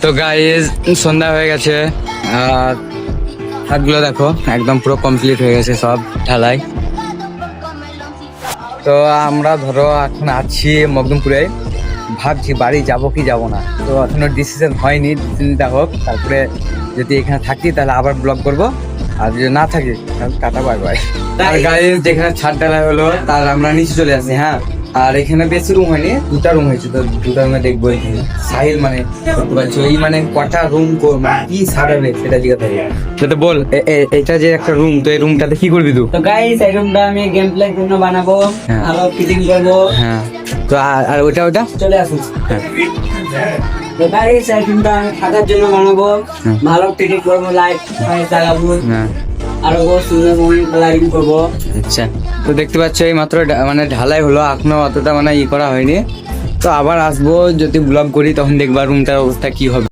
তো গাইস সন্ধ্যা হয়ে গেছে আর ছাদগুলো দেখো একদম পুরো কমপ্লিট হয়ে গেছে সব ঢালাই। তো আমরা ধরো এখন আছি মকদুমপুরে, ভাবছি বাড়ি যাব কি যাব না, তো এখনো ডিসিশন হয়নি। ডিসিশনটা হোক, তারপরে যদি এখানে থাকি তাহলে আবার ব্লগ করব, আর যদি না থাকি তাহলে টাটা বাই বাই। আর গাইস যেখানে ছাদ ঢালাই হলো তার আমরা নিচে চলে আসি। হ্যাঁ, আর এখানে বেশি রুম হয়নি, দুটা রুম হয়েছে, তো দুটা রুমে দেখবো এখানে সাহিল মানে করতে পারছো এই মানে কটা রুম কি সারাবে সেটা জিজ্ঞাসা থাকবে। সেটা বল, এটা যে একটা রুম, তো এই রুমটাতে কি করবি তুই? তো গাইস এই রুমটা আমি গেম প্লে জন্য বানাবো, হ্যাঁ। ভালো ফিটিং করব। হ্যাঁ, তো আর ওটা চলে আসুন। হ্যাঁ। তো গাইস এই রুমটা আমি থাকার জন্য বানাবো, হুম। ভালো ফিটিং করব, লাইট লাগাবো, হ্যাঁ, আরো বহু সুন্দর লাইটিং করব। আচ্ছা। তো দেখতে পাচ্ছ এই মাত্র মানে ঢালাই হলো, এখনো অতটা মানে করা হয়নি। তো আবার আসবো, যদি ব্লগ করি তখন দেখবা রুমটার অবস্থা কি হবে।